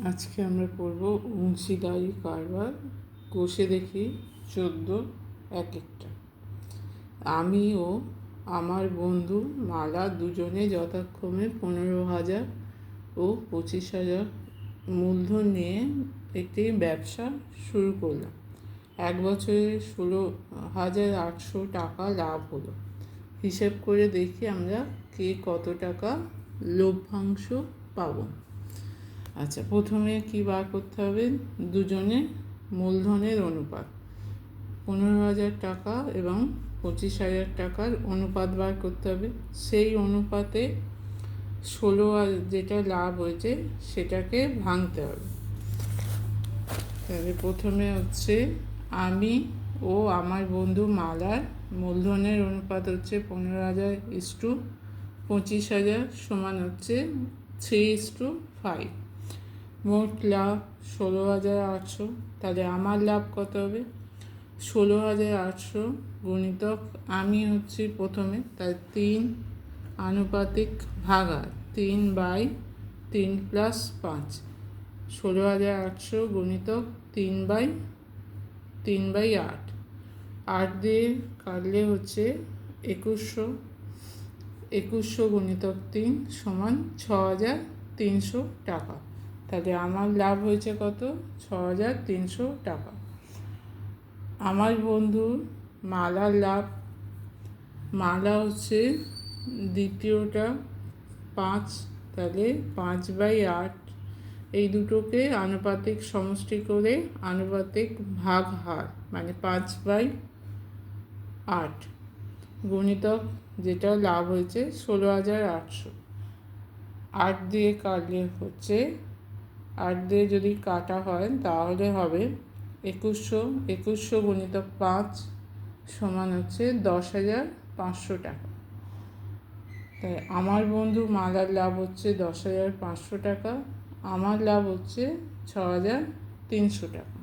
আজকে আমরা পড়ব অংশীদারি কারবার। কষে দেখি 14 এক একটা। আমি ও আমার বন্ধু মালা দুজনে যথাক্রমে 15,000 ও 25,000 মূলধন নিয়ে একটি ব্যবসা শুরু করলাম। 1 বছরে 16,800 টাকা লাভ হলো। হিসেব করে দেখি আমরা কে কত টাকা লভ্যাংশ পাবো। আচ্ছা, প্রথমে কি বার করতে হবে? দুজনে মূলধনের অনুপাত। 15,000 টাকা এবং 25,000 টাকার অনুপাত বার করতে হবে। সেই অনুপাতে 16 যেটা লাভ হয়েছে সেটাকে ভাঙতে হবে। তাহলে প্রথমে হচ্ছে আমি ও আমার বন্ধু মালার মূলধনের অনুপাত হচ্ছে 15,000:25,000 সমান হচ্ছে 3:5। মোট লাভ 16,800। তাহলে আমার লাভ কত হবে? 16,800 গুণিতক আমি হচ্ছি প্রথমে, তাই 3 আনুপাতিক ভাগার 3/3 + 5। 16,800 গুণিতক 3/8। 8 দিয়ে কাটলে হচ্ছে 2100। 2100 গুণিতক 3 সমান 6,300 টাকা। তাহলে আমার লাভ হয়েছে কত? 6,300 টাকা। আমার বন্ধু মালার লাভ, মালা হচ্ছে দ্বিতীয়টা 5, তাহলে 5/8। এই দুটোকে আনুপাতিক সমষ্টি করে আনুপাতিক ভাগ হার, মানে 5/8 গুণিতক যেটা লাভ হয়েছে 16,800। 8 দিয়ে কাটলে হচ্ছে, 8 দিয়ে যদি কাটা হয় তাহলে হবে 2100। 2100 গুণিতক 5 সমান হচ্ছে 10,500 টাকা। তাই আমার বন্ধু মালার লাভ হচ্ছে 10,500 টাকা, আমার লাভ হচ্ছে 6,300 টাকা।